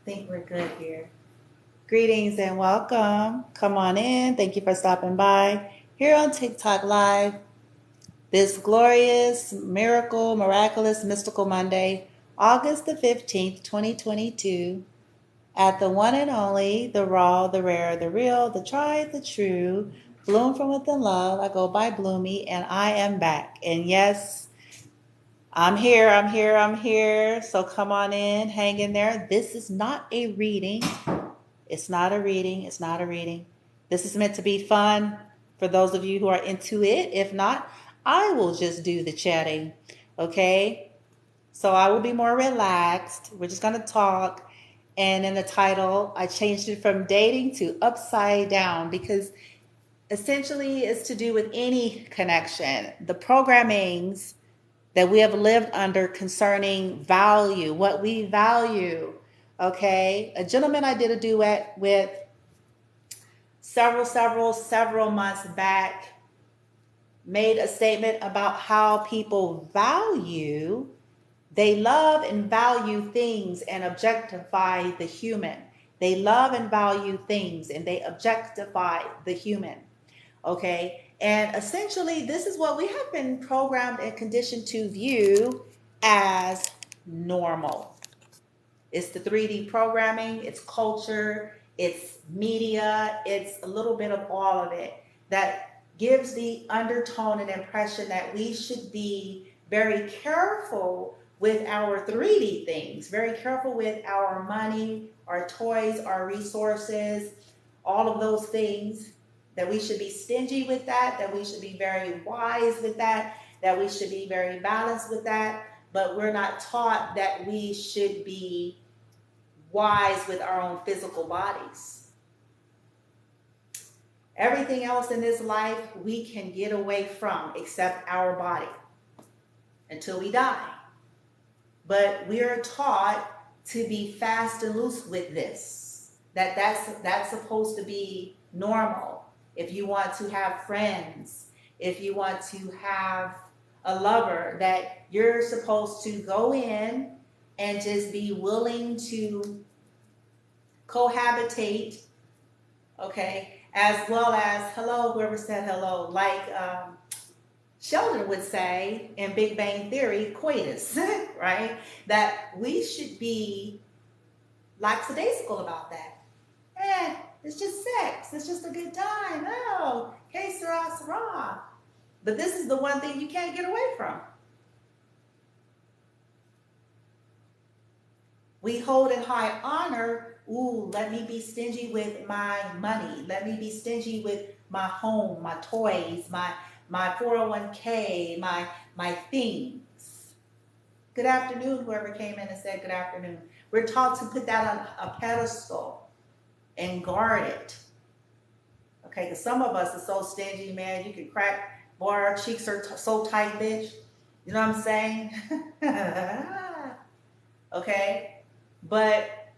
Think we're good here. Greetings and welcome. Come on in. Thank you for stopping by here on TikTok Live. This glorious, miracle, miraculous, mystical Monday, August the 15th, 2022, at the one and only, the raw, the rare, the real, the tried, the true, bloom from within love. I go by Bloomy and I am back. And yes, I'm here. So come on in, hang in there. This is not a reading. It's not a reading. This is meant to be fun for those of you who are into it. If not, I will just do the chatting. Okay? So I will be more relaxed. We're just going to talk. And in the title, I changed it from dating to upside down because essentially it's to do with any connection. The programmings that we have lived under concerning value, what we value. Okay? A gentleman I did a duet with several months back made a statement about how people value, they love and value things and objectify the human. They love and value things and they objectify the human. Okay? And essentially, this is what we have been programmed and conditioned to view as normal. It's the 3D programming, it's culture, it's media, it's a little bit of all of it that gives the undertone and impression that we should be very careful with our 3D things, very careful with our money, our toys, our resources, all of those things, that we should be stingy with that we should be very wise with that we should be very balanced with that, but we're not taught that we should be wise with our own physical bodies. Everything else in this life we can get away from except our body until we die. But we are taught to be fast and loose with this. That's supposed to be normal. If you want to have friends, if you want to have a lover, that you're supposed to go in and just be willing to cohabitate, okay, as well as, hello, whoever said hello, like Sheldon would say in Big Bang Theory, coitus, right? That we should be lackadaisical about that. It's just sex. It's just a good time. Oh, que sera, sera. But this is the one thing you can't get away from. We hold in high honor, ooh, let me be stingy with my money. Let me be stingy with my home, my toys, my 401k, my things. Good afternoon, whoever came in and said good afternoon. We're taught to put that on a pedestal and guard it. Okay, because some of us are so stingy, man, you can crack, boy, our cheeks are so tight, bitch. You know what I'm saying? Okay, but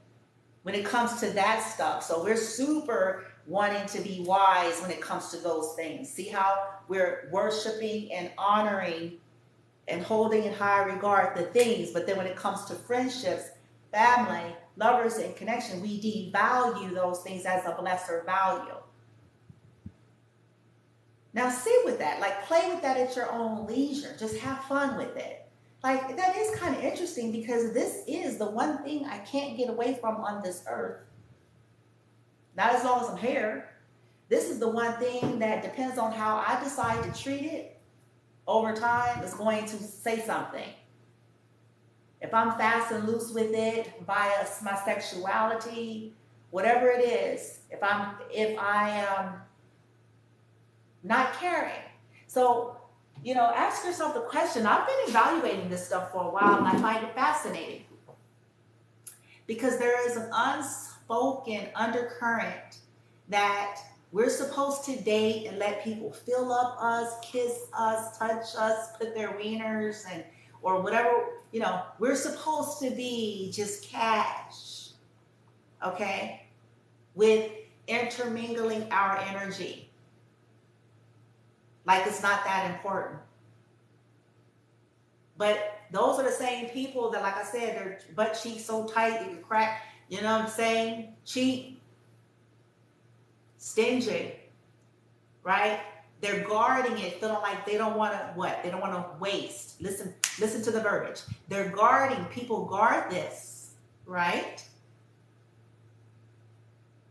when it comes to that stuff, so we're super wanting to be wise when it comes to those things. See how we're worshiping and honoring and holding in high regard the things, but then when it comes to friendships, family, lovers, and connection, we devalue those things as of lesser value. Now sit with that, like play with that at your own leisure. Just have fun with it. Like that is kind of interesting because this is the one thing I can't get away from on this earth. Not as long as I'm here. This is the one thing that depends on how I decide to treat it over time is going to say something. If I'm fast and loose with it via my sexuality, whatever it is, if I am not caring. So, ask yourself the question. I've been evaluating this stuff for a while and I find it fascinating because there is an unspoken undercurrent that we're supposed to date and let people fill up us, kiss us, touch us, put their wieners and or whatever, we're supposed to be just cash, okay, with intermingling our energy. Like it's not that important. But those are the same people that, like I said, their butt cheeks so tight you can crack You know what I'm saying? Cheap, stingy, right? They're guarding it, feeling like they don't want to what? They don't want to waste. Listen to the verbiage. They're guarding. People guard this, right?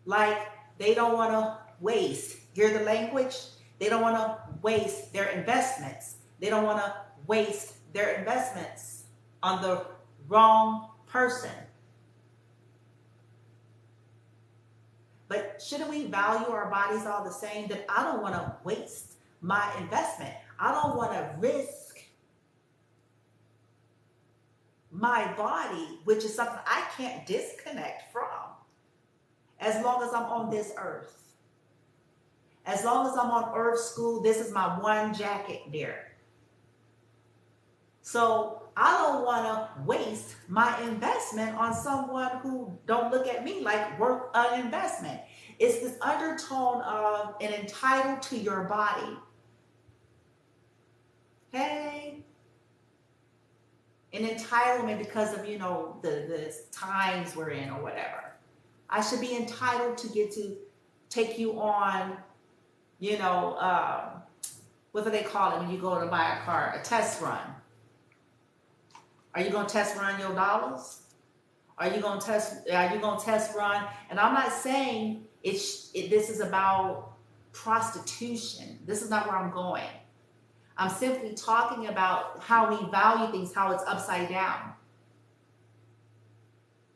Like they don't want to waste. Hear the language? They don't want to waste their investments. They don't want to waste their investments on the wrong person. But shouldn't we value our bodies all the same? That I don't want to waste my investment. I don't want to risk my body, which is something I can't disconnect from as long as I'm on this earth. As long as I'm on earth school, this is my one jacket there. So I don't want to waste my investment on someone who don't look at me like worth an investment. It's this undertone of an entitled to your body. Hey, an entitlement because of, you know, the times we're in or whatever. I should be entitled to get to take you on, you know, what do they call it when you go to buy a car? A test run. Are you going to test run your dollars? Are you going to test run? And I'm not saying this is about prostitution. This is not where I'm going. I'm simply talking about how we value things, how it's upside down.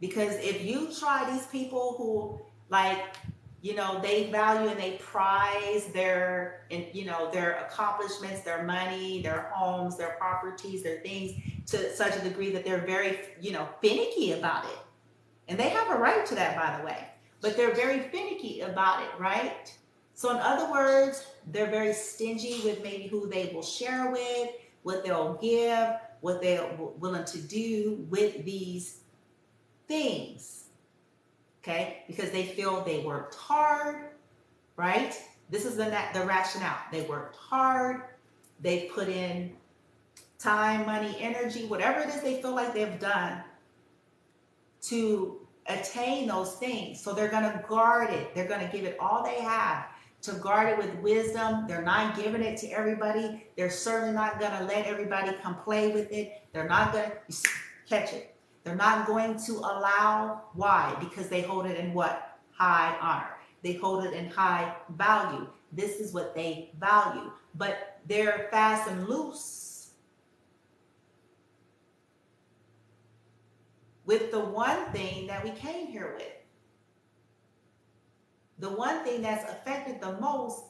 Because if you try these people who, like, you know, they value and they prize their, you know, their accomplishments, their money, their homes, their properties, their things to such a degree that they're very, you know, finicky about it. And they have a right to that, by the way. But they're very finicky about it, right? So in other words, they're very stingy with maybe who they will share with, what they'll give, what they're willing to do with these things. Okay, because they feel they worked hard, right? This is the rationale. They worked hard. They put in time, money, energy, whatever it is they feel like they've done to attain those things. So they're going to guard it. They're going to give it all they have to guard it with wisdom. They're not giving it to everybody. They're certainly not going to let everybody come play with it. They're not going to catch it. They're not going to allow. Why? Because they hold it in what? High honor. They hold it in high value. This is what they value. But they're fast and loose with the one thing that we came here with. The one thing that's affected the most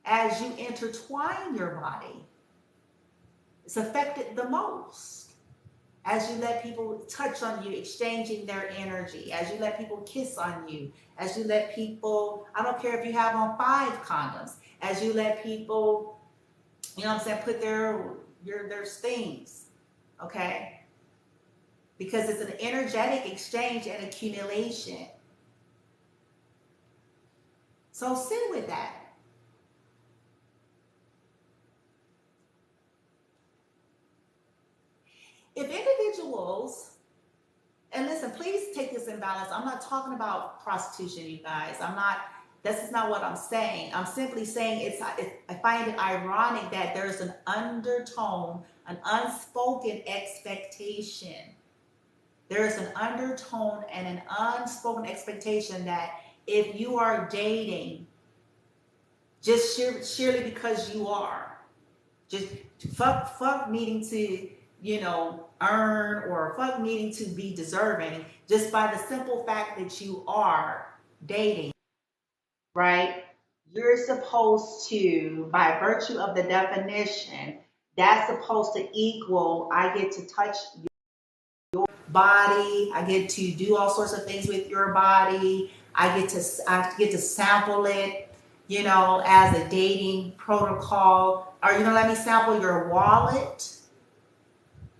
as you intertwine your body. It's affected the most. As you let people touch on you, exchanging their energy, as you let people kiss on you, as you let people, I don't care if you have on 5 condoms, as you let people, you know what I'm saying, put their things, okay? Because it's an energetic exchange and accumulation. So sit with that. If individuals, and listen, please take this in balance. I'm not talking about prostitution, you guys. This is not what I'm saying. I'm simply saying I find it ironic that there's an undertone, an unspoken expectation. There's an undertone and an unspoken expectation that if you are dating, just surely because you are, just fuck needing to, you know, earn or fuck needing to be deserving just by the simple fact that you are dating, right? You're supposed to, by virtue of the definition, that's supposed to equal, I get to touch your body, I get to do all sorts of things with your body, I get to sample it, you know, as a dating protocol. Are you gonna let me sample your wallet?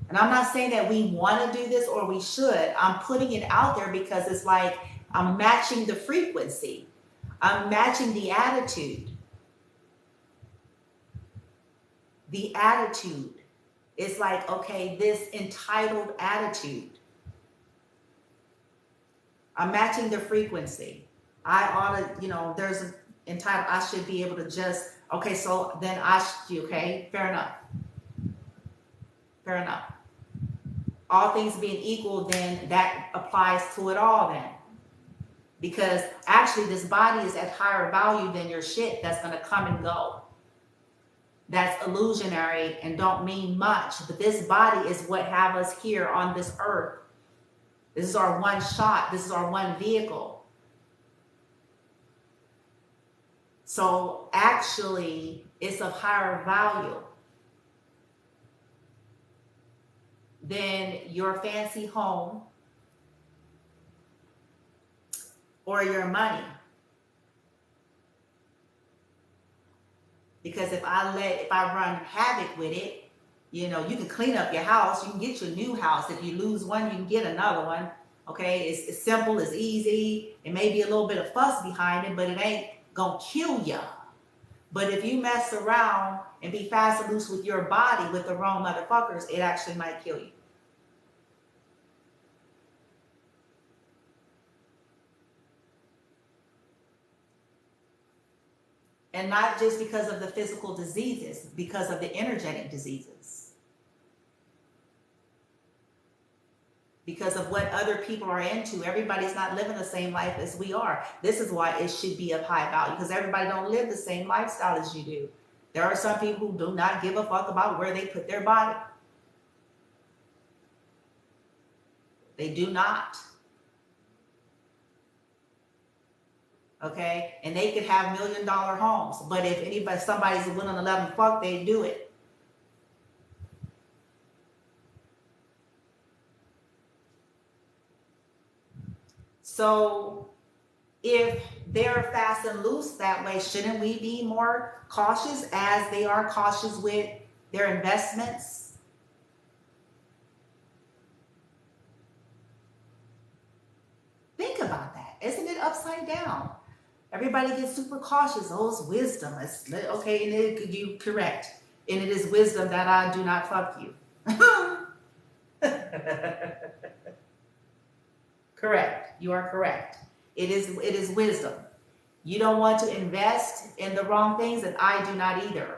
And I'm not saying that we want to do this or we should. I'm putting it out there because it's like I'm matching the frequency. I'm matching the attitude. The attitude. It's like, okay, this entitled attitude. I'm matching the frequency. I ought to, you know, there's an entitled, I should be able to just, okay, so then I should, okay, fair enough. Fair enough. All things being equal, then that applies to it all then. Because actually this body is at higher value than your shit that's going to come and go. That's illusionary and don't mean much. But this body is what have us here on this earth. This is our one shot. This is our one vehicle. So actually, it's of higher value than your fancy home or your money. Because if I run havoc with it, you know, you can clean up your house, you can get your new house. If you lose one, you can get another one. Okay, it's simple, it's easy. It may be a little bit of fuss behind it, but it ain't gonna kill you. But if you mess around and be fast and loose with your body with the wrong motherfuckers, it actually might kill you. And not just because of the physical diseases, because of the energetic diseases. Because of what other people are into. Everybody's not living the same life as we are. This is why it should be of high value, because everybody don't live the same lifestyle as you do. There are some people who do not give a fuck about where they put their body. They do not. Okay, and they could have $1 million homes, but if somebody's willing to let them fuck, they do it. So if they're fast and loose that way, shouldn't we be more cautious as they are cautious with their investments? Think about that. Isn't it upside down? Everybody gets super cautious. Oh, it's wisdom. It's okay, and you correct. And it is wisdom that I do not fuck you. Correct. You are correct. It is wisdom. You don't want to invest in the wrong things, and I do not either.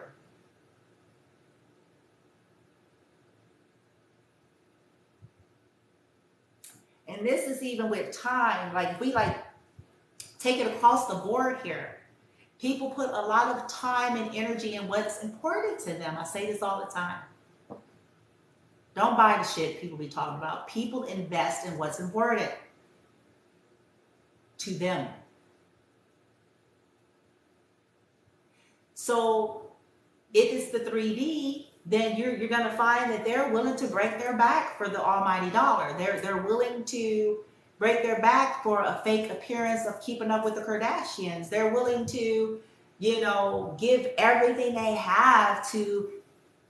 And this is even with time. Like we take it across the board here. People put a lot of time and energy in what's important to them. I say this all the time. Don't buy the shit people be talking about. People invest in what's important to them. So if it's the 3D, then you're going to find that they're willing to break their back for the almighty dollar. They're willing to break their back for a fake appearance of keeping up with the Kardashians. They're willing to, you know, give everything they have to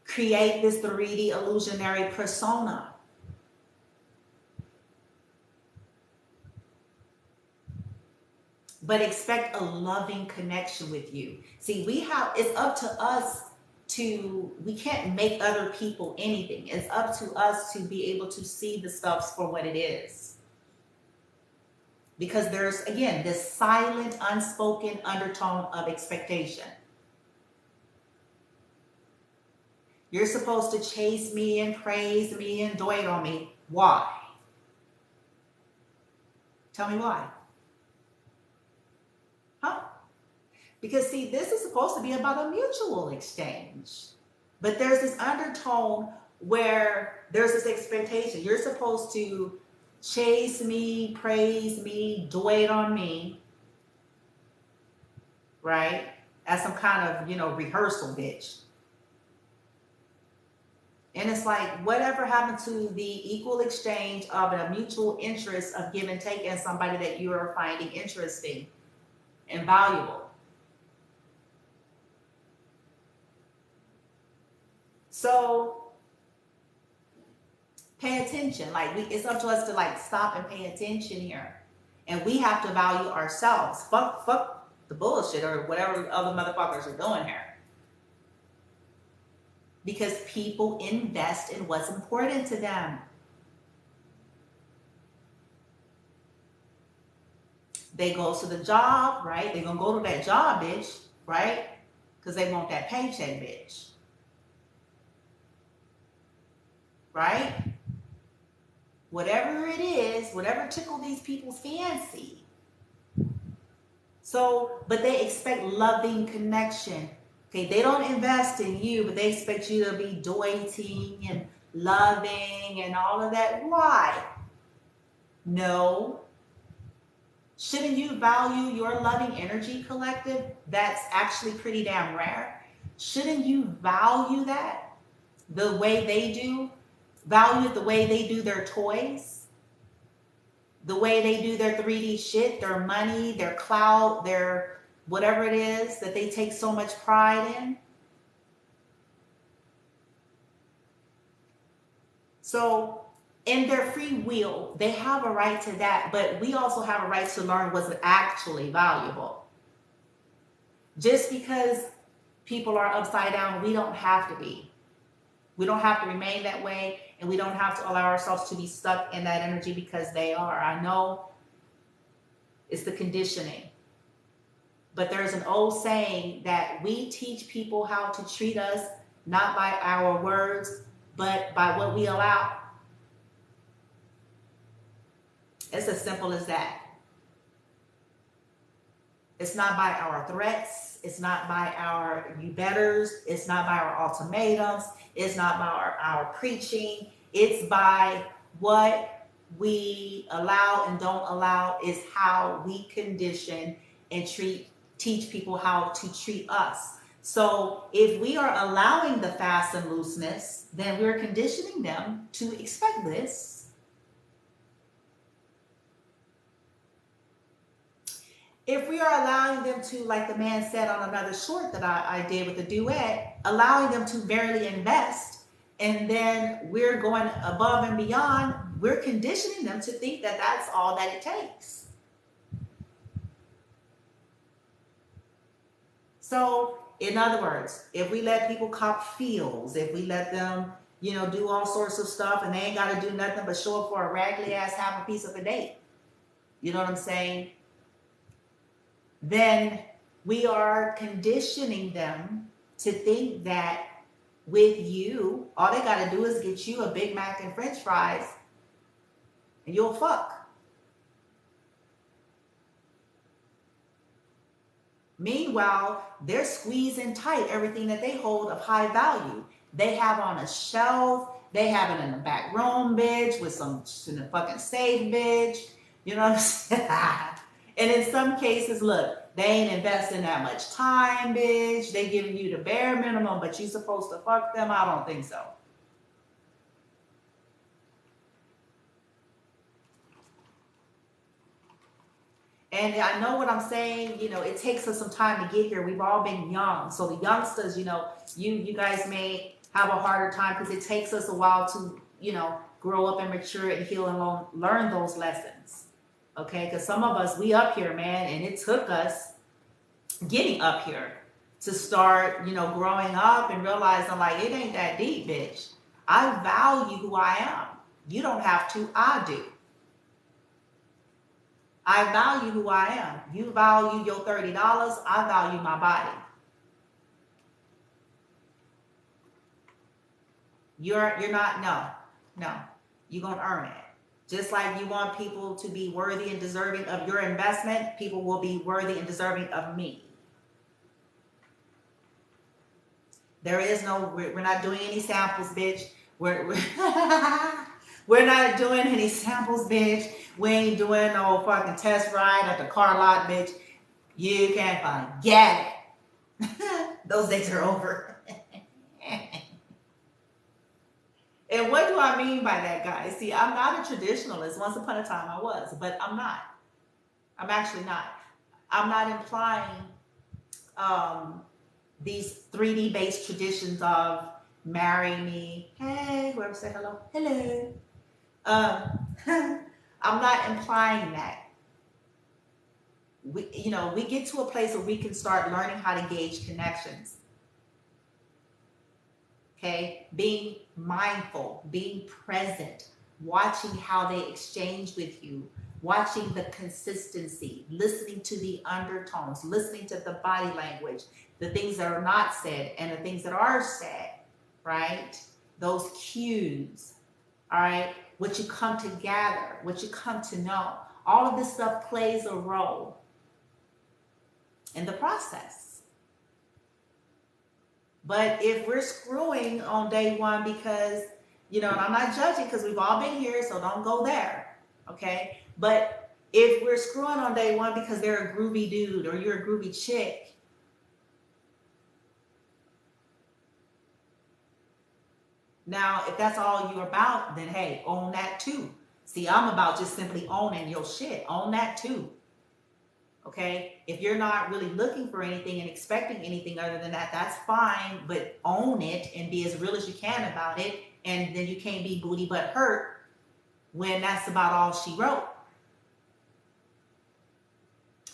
create this 3D illusionary persona. But expect a loving connection with you. See, it's up to us we can't make other people anything. It's up to us to be able to see the stuff for what it is. Because there's, again, this silent, unspoken undertone of expectation. You're supposed to chase me and praise me and dote on me. Why? Tell me why. Huh? Because see, this is supposed to be about a mutual exchange. But there's this undertone where there's this expectation. You're supposed to chase me, praise me, dote on me, right? As some kind of, you know, rehearsal, bitch. And it's like, whatever happened to the equal exchange of a mutual interest of give and take in somebody that you are finding interesting and valuable? So pay attention. Like it's up to us to like stop and pay attention here. And we have to value ourselves. Fuck the bullshit or whatever other motherfuckers are doing here. Because people invest in what's important to them. They go to the job, right? They're going to go to that job, bitch, right? Because they want that paycheck, bitch. Right? Whatever it is, whatever tickle these people's fancy. So, but they expect loving connection. Okay, they don't invest in you, but they expect you to be doting and loving and all of that. Why? No. Shouldn't you value your loving energy, collective? That's actually pretty damn rare. Shouldn't you value that the way they do? Value it the way they do their toys, the way they do their 3D shit, their money, their clout, their whatever it is that they take so much pride in. So in their free will, they have a right to that, but we also have a right to learn what's actually valuable. Just because people are upside down, we don't have to be. We don't have to remain that way, and we don't have to allow ourselves to be stuck in that energy because they are. I know it's the conditioning. But there's an old saying that we teach people how to treat us, not by our words, but by what we allow. It's as simple as that. It's not by our threats. It's not by our you betters. It's not by our ultimatums. It's not by our preaching. It's by what we allow and don't allow is how we condition and teach people how to treat us. So if we are allowing the fast and looseness, then we're conditioning them to expect this. If we are allowing them to, like the man said on another short that I did with the duet, allowing them to barely invest, and then we're going above and beyond, we're conditioning them to think that that's all that it takes. So, in other words, if we let people cop feels, if we let them, do all sorts of stuff and they ain't got to do nothing but show up for a raggedy ass half a piece of a date, you know what I'm saying? Then we are conditioning them to think that with you, all they got to do is get you a Big Mac and French fries and you'll fuck. Meanwhile, they're squeezing tight everything that they hold of high value. They have on a shelf. They have it in the back room, bitch, with some in the fucking safe, bitch. You know what I'm saying? And in some cases, look, they ain't investing that much time, bitch. They giving you the bare minimum, but you supposed to fuck them? I don't think so. And I know what I'm saying, it takes us some time to get here. We've all been young. So the youngsters, you guys may have a harder time because it takes us a while to, grow up and mature and heal and learn those lessons. Okay, because some of us, we up here, man, and it took us getting up here to start, growing up and realizing, like, it ain't that deep, bitch. I value who I am. You don't have to, I do. I value who I am. You value your $30, I value my body. You're not, no. You're going to earn it. Just like you want people to be worthy and deserving of your investment, people will be worthy and deserving of me. There is no, we're not doing any samples, bitch. We're not doing any samples, bitch. We ain't doing no fucking test ride at the car lot, bitch. You can't forget it. Those days are over. And what do I mean by that, guys? See, I'm not a traditionalist. Once upon a time I was, but I'm not. I'm actually not. I'm not implying these 3D based traditions of marry me. Hey, whoever said hello. Hello. I'm not implying that. We get to a place where we can start learning how to gauge connections. Okay, being mindful, being present, watching how they exchange with you, watching the consistency, listening to the undertones, listening to the body language, the things that are not said and the things that are said, right? Those cues, all right? What you come to gather, what you come to know. All of this stuff plays a role in the process. But if we're screwing on day one because, and I'm not judging because we've all been here, so don't go there, okay? But if we're screwing on day one because they're a groovy dude or you're a groovy chick, now, if that's all you're about, then hey, own that too. See, I'm about just simply owning your shit. Own that too. Okay? If you're not really looking for anything and expecting anything other than that, that's fine, but own it and be as real as you can about it. And then you can't be booty butt hurt when that's about all she wrote.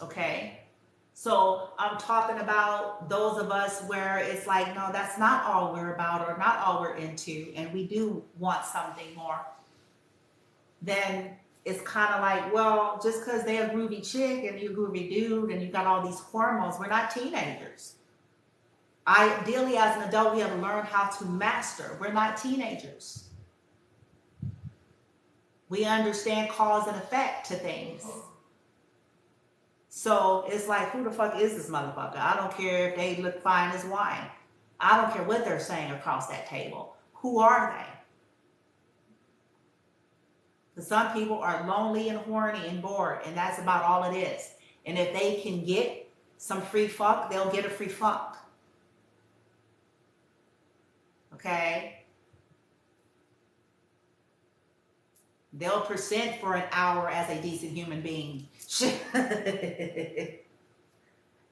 Okay? So I'm talking about those of us where it's like, no, that's not all we're about or not all we're into, and we do want something more. Then it's kind of like, well, just because they're a groovy chick and you're a groovy dude and you got all these hormones, we're not teenagers. Ideally, as an adult, we have to learn how to master. We're not teenagers. We understand cause and effect to things. So it's like, who the fuck is this motherfucker? I don't care if they look fine as wine. I don't care what they're saying across that table. Who are they? Because some people are lonely and horny and bored, and that's about all it is. And if they can get some free fuck, they'll get a free fuck. Okay? They'll present for an hour as a decent human being. You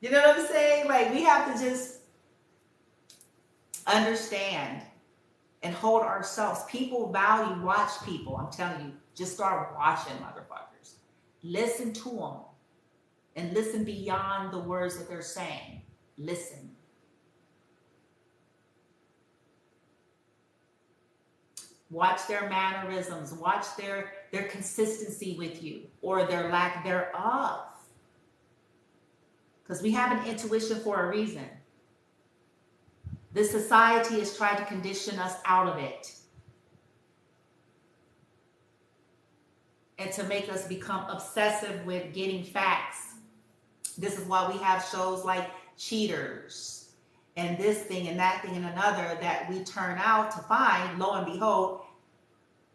know what I'm saying? Like, we have to just understand and hold ourselves. People value, watch people. I'm telling you, just start watching motherfuckers. Listen to them. And listen beyond the words that they're saying. Listen. Watch their mannerisms. Watch their consistency with you or their lack thereof. Because we have an intuition for a reason. This society has tried to condition us out of it. And to make us become obsessive with getting facts. This is why we have shows like Cheaters and this thing and that thing and another that we turn out to find, lo and behold,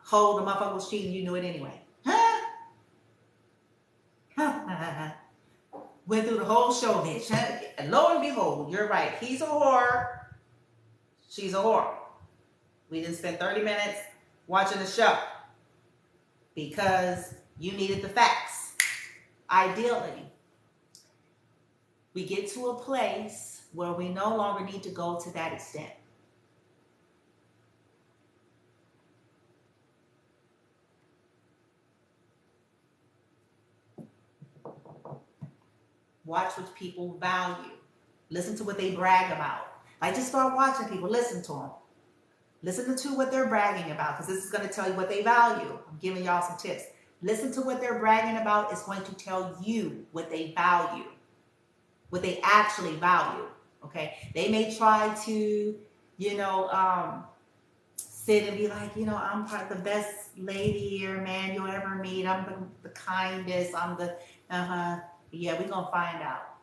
the motherfucker was cheating, you knew it anyway. Huh? Went through the whole show, bitch. And lo and behold, you're right. He's a whore. She's a whore. We didn't spend 30 minutes watching the show because you needed the facts. Ideally, we get to a place where we no longer need to go to that extent. Watch what people value. Listen to what they brag about. Like, just start watching people. Listen to them. Listen to what they're bragging about, because this is going to tell you what they value. I'm giving y'all some tips. Listen to what they're bragging about. It's going to tell you what they value, what they actually value. Okay? They may try to, sit and be like, I'm probably the best lady or man you'll ever meet. I'm the kindest. I'm the, yeah, we're going to find out.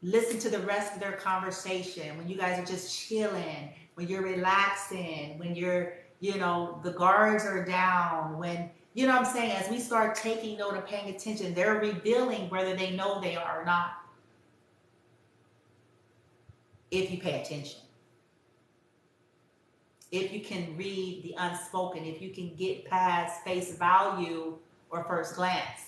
Listen to the rest of their conversation when you guys are just chilling, when you're relaxing, when you're, the guards are down, when, what I'm saying, as we start taking note and paying attention, they're revealing whether they know they are or not. If you pay attention. If you can read the unspoken, if you can get past face value or first glance.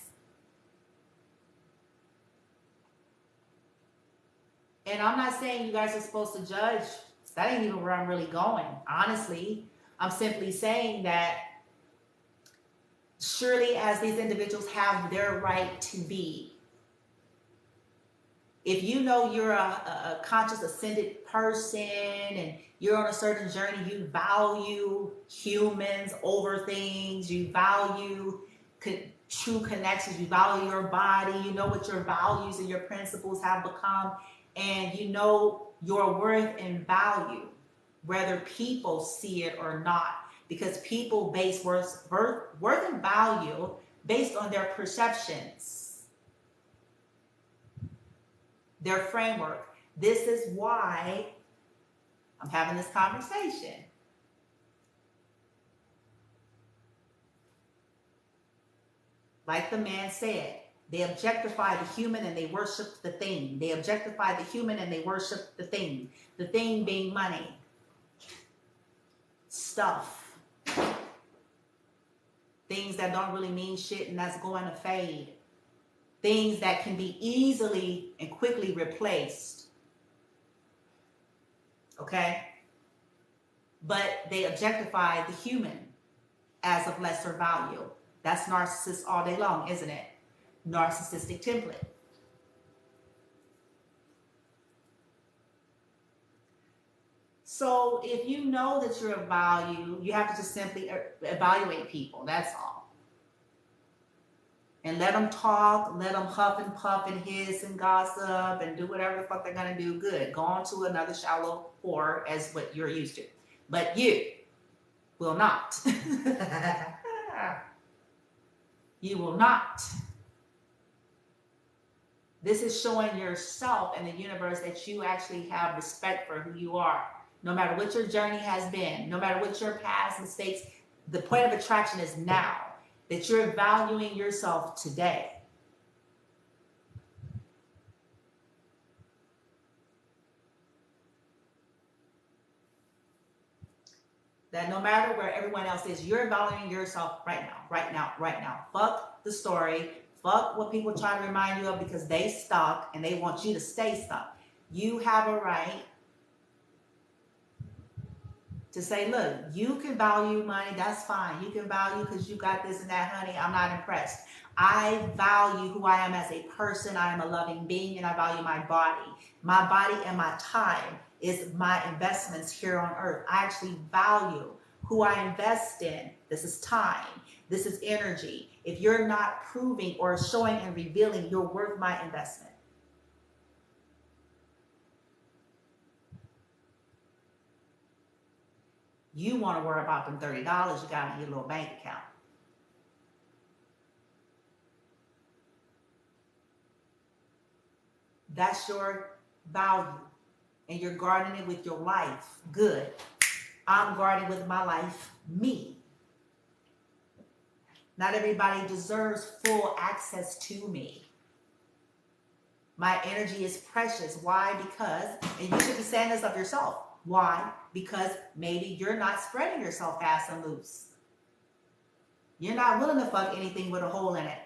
And I'm not saying you guys are supposed to judge. That ain't even where I'm really going. Honestly, I'm simply saying that surely as these individuals have their right to be, If you know you're a conscious ascended person and you're on a certain journey, you value humans over things, you value true connections, you value your body, you know what your values and your principles have become, and you know your worth and value, whether people see it or not, because people base worth and value based on their perceptions, their framework. This is why I'm having this conversation. Like the man said, they objectify the human and they worship the thing. They objectify the human and they worship the thing. The thing being money, stuff, things that don't really mean shit and that's going to fade. Things that can be easily and quickly replaced. Okay? But they objectify the human as of lesser value. That's narcissist all day long, isn't it? Narcissistic template. So if you know that you're of value, you have to just simply evaluate people. That's all. And let them talk, let them huff and puff and hiss and gossip and do whatever the fuck they're going to do. Good. Go on to another shallow whore as what you're used to. But you will not. You will not. This is showing yourself and the universe that you actually have respect for who you are. No matter what your journey has been, no matter what your past mistakes, the point of attraction is now. That you're valuing yourself today. That no matter where everyone else is, you're valuing yourself right now, right now, right now. Fuck the story. Fuck what people try to remind you of because they stuck and they want you to stay stuck. You have a right to say, look, you can value money, that's fine. You can value because you got this and that, honey. I'm not impressed. I value who I am as a person. I am a loving being and I value my body. My body and my time is my investments here on earth. I actually value who I invest in. This is time. This is energy. If you're not proving or showing and revealing, you're worth my investment. You want to worry about them $30 you got in your little bank account. That's your value. And you're guarding it with your life. Good. I'm guarding with my life, me. Not everybody deserves full access to me. My energy is precious. Why? Because, and you should be saying this of yourself. Why? Because maybe you're not spreading yourself fast and loose. You're not willing to fuck anything with a hole in it.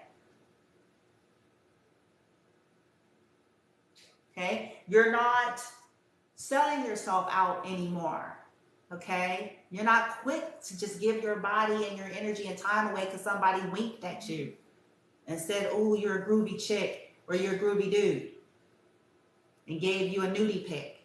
Okay? You're not selling yourself out anymore. Okay? You're not quick to just give your body and your energy and time away because somebody winked at you and said, oh, you're a groovy chick or you're a groovy dude and gave you a nudie pic.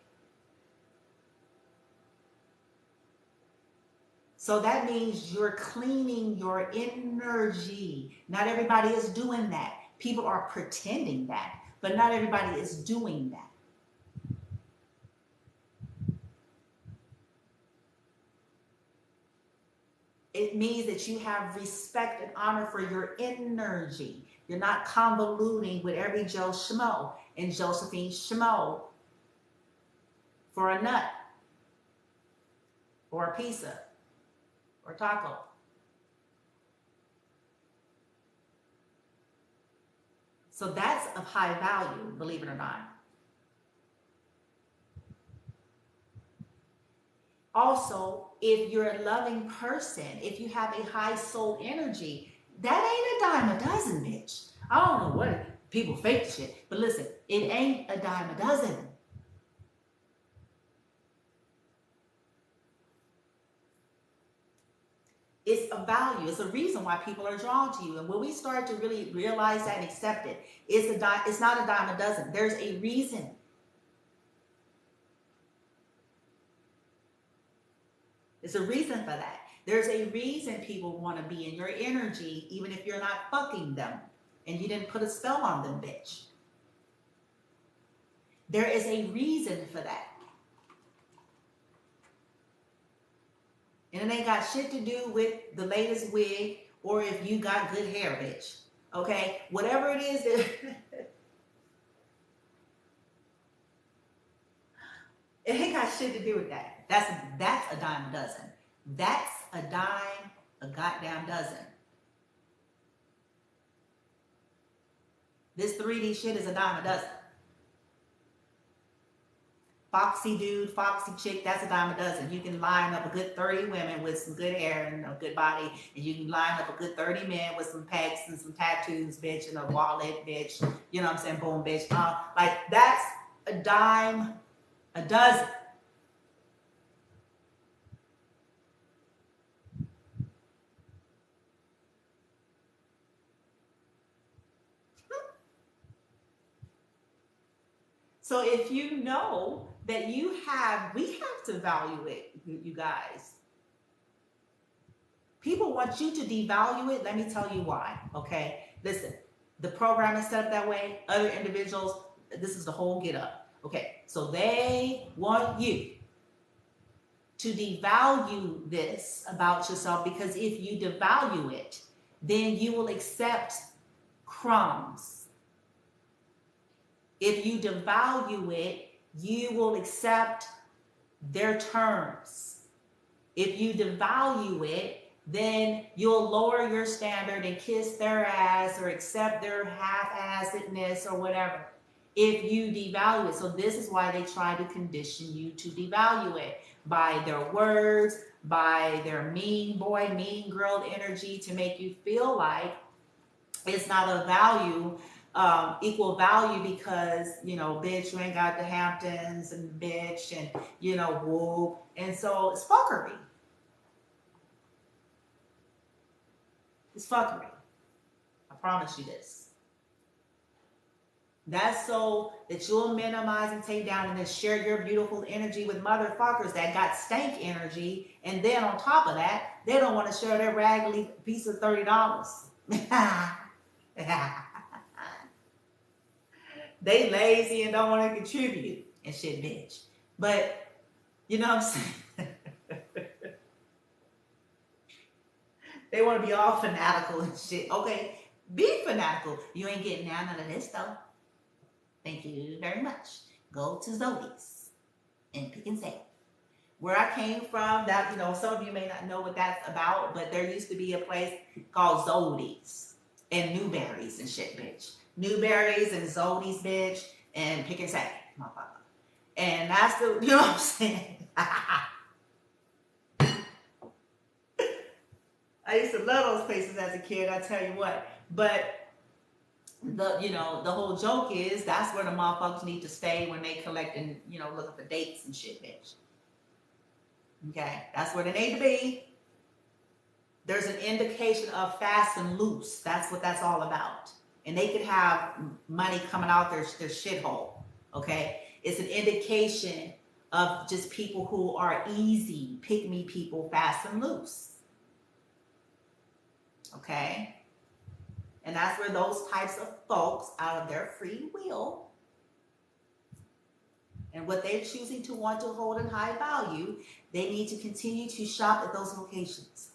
So that means you're cleaning your energy. Not everybody is doing that. People are pretending that, but not everybody is doing that. It means that you have respect and honor for your energy. You're not convoluting with every Joe Schmo and Josephine Schmo for a nut or a pizza or taco. So that's of high value, believe it or not. Also, if you're a loving person, if you have a high soul energy, that ain't a dime a dozen, bitch. I don't know what people fake shit, but listen, it ain't a dime a dozen. It's a value. It's a reason why people are drawn to you. And when we start to really realize that and accept it, it's not a dime a dozen. There's a reason. There's a reason for that. There's a reason people want to be in your energy, even if you're not fucking them and you didn't put a spell on them, bitch. There is a reason for that. And it ain't got shit to do with the latest wig or if you got good hair, bitch. Okay? Whatever it is that it ain't got shit to do with that. That's a dime a dozen. That's a dime a goddamn dozen. This 3D shit is a dime a dozen. Foxy dude, foxy chick, that's a dime a dozen. You can line up a good 30 women with some good hair and a good body, and you can line up a good 30 men with some pecs and some tattoos, bitch, and a wallet, bitch. You know what I'm saying? Boom, bitch. Like, that's a dime a dozen. So if you know that we have to value it, you guys. People want you to devalue it. Let me tell you why, okay? Listen, the program is set up that way. Other individuals, this is the whole get up. Okay, so they want you to devalue this about yourself, because if you devalue it, then you will accept crumbs. If you devalue it, you will accept their terms. If you devalue it, then you'll lower your standard and kiss their ass or accept their half-assedness or whatever. If you devalue it. So this is why they try to condition you to devalue it by their words, by their mean boy, mean girl energy, to make you feel like it's not a value, equal value, because, you know, bitch, you ain't got the Hamptons, and bitch, and, you know, whoop. And so it's fuckery. It's fuckery. I promise you this. That's so that you'll minimize and take down and then share your beautiful energy with motherfuckers that got stank energy. And then on top of that, they don't want to share their raggedy piece of $30. They lazy and don't want to contribute and shit, bitch. But you know what I'm saying? They want to be all fanatical and shit. Okay, be fanatical. You ain't getting none of this though. Thank you very much. Go to Zodi's and pick and save. Where I came from, that, you know, some of you may not know what that's about, but there used to be a place called Zodi's and Newberries and shit, bitch. Newberries and Zodi's, bitch, and pick and save, motherfucker. And that's the, you know what I'm saying? I used to love those places as a kid, I tell you what. But the, you know, the whole joke is that's where the motherfuckers need to stay when they collect and, you know, looking for dates and shit, bitch. Okay, that's where they need to be. There's an indication of fast and loose. That's what that's all about. And they could have money coming out their shithole. Okay, it's an indication of just people who are easy, pick me people, fast and loose. Okay, and that's where those types of folks, out of their free will and what they're choosing to want to hold in high value, they need to continue to shop at those locations.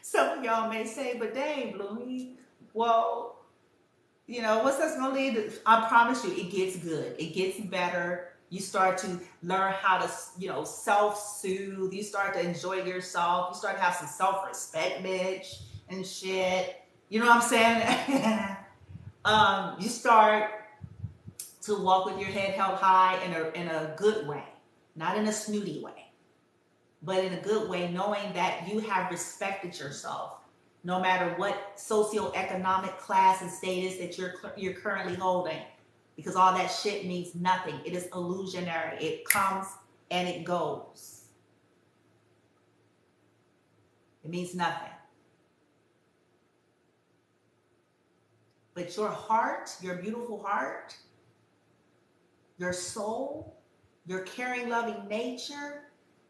Some of y'all may say, but dang, Bloomy, well, you know, what's that's gonna lead to? I promise you, it gets good. It gets better. You start to learn how to, you know, self-soothe. You start to enjoy yourself. You start to have some self-respect, bitch, and shit. You know what I'm saying? You start to walk with your head held high in a good way, not in a snooty way, but in a good way, knowing that you have respected yourself, no matter what socioeconomic class and status that you're currently holding. because all that shit means nothing. It is illusionary. It comes and it goes. It means nothing. But your heart, your beautiful heart, your soul, your caring, loving nature,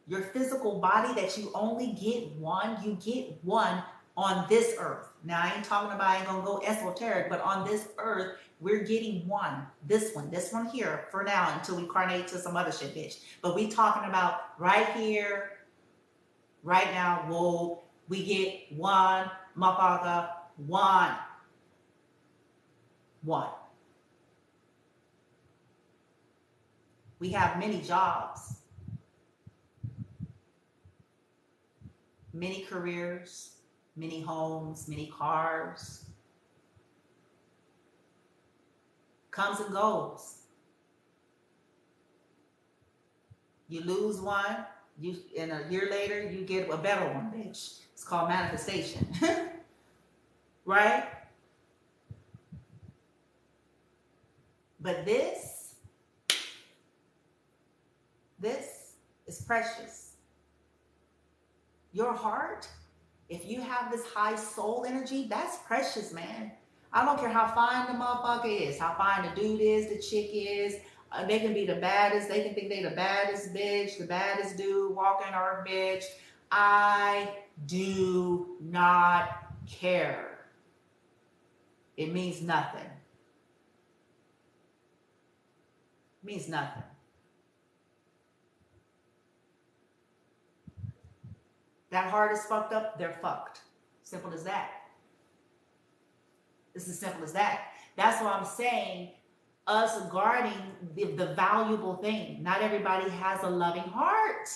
your physical body that you only get one, you get one on this earth. Now, I ain't talking about, I ain't gonna go esoteric, but on this earth, we're getting one. This one here for now until we incarnate to some other shit, bitch. But we talking about right here, right now, whoa, we get one, motherfucker, one. One. We have many jobs, many careers, many homes, many cars. Comes and goes. You lose one, and a year later you get a better one, bitch. It's called manifestation. Right? But this is precious. Your heart, if you have this high soul energy, that's precious, man. I don't care how fine the motherfucker is, how fine the dude is, the chick is. They can be the baddest. They can think they the baddest bitch, the baddest dude walking earth, bitch. I do not care. It means nothing. It means nothing. That heart is fucked up, they're fucked. Simple as that. It's as simple as that. That's why I'm saying us guarding the valuable thing. Not everybody has a loving heart.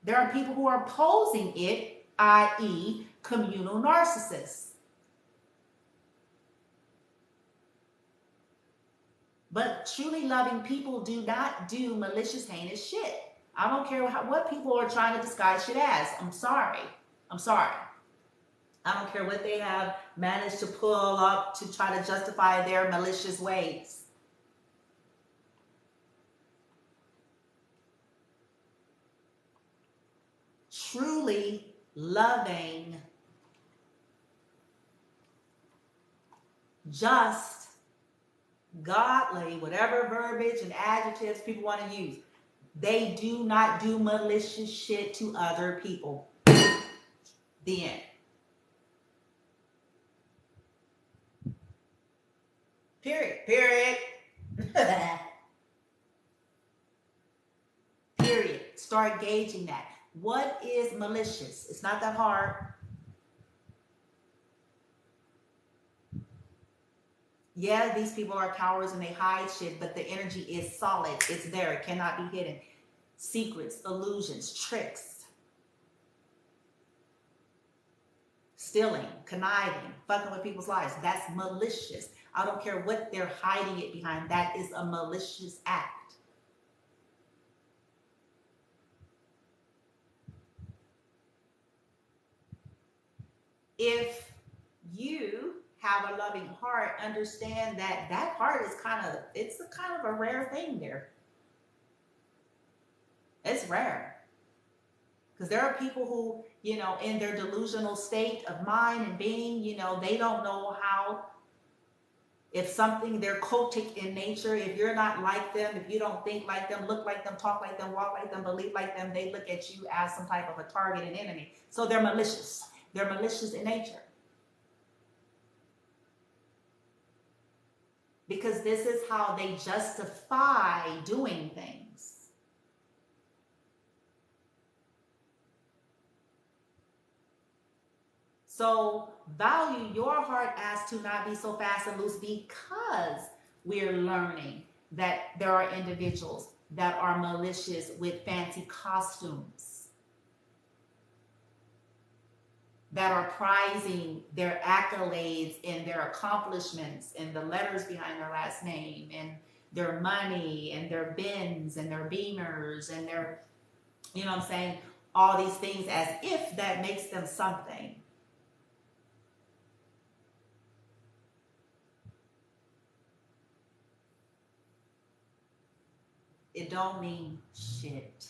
There are people who are opposing it, i.e., communal narcissists. But truly loving people do not do malicious, heinous shit. I don't care what people are trying to disguise shit as. I'm sorry. I don't care what they have managed to pull up to try to justify their malicious ways. Truly loving, just, godly, whatever verbiage and adjectives people want to use, they do not do malicious shit to other people. The end. Period. Period. Start gauging that. What is malicious? It's not that hard. Yeah, these people are cowards and they hide shit, but the energy is solid. It's there. It cannot be hidden. Secrets, illusions, tricks, stealing, conniving, fucking with people's lives. That's malicious. I don't care what they're hiding it behind. That is a malicious act. If you have a loving heart, understand that that heart is it's a kind of a rare thing there. It's rare. Because there are people who, in their delusional state of mind and being, they don't know how, if something, they're cultic in nature, if you're not like them, if you don't think like them, look like them, talk like them, walk like them, believe like them, they look at you as some type of a target and enemy. So they're malicious. They're malicious in nature. Because this is how they justify doing things. So value your heart as to not be so fast and loose, because we're learning that there are individuals that are malicious with fancy costumes, that are prizing their accolades and their accomplishments and the letters behind their last name and their money and their Benz and their Beamers and their, all these things, as if that makes them something. it don't mean shit.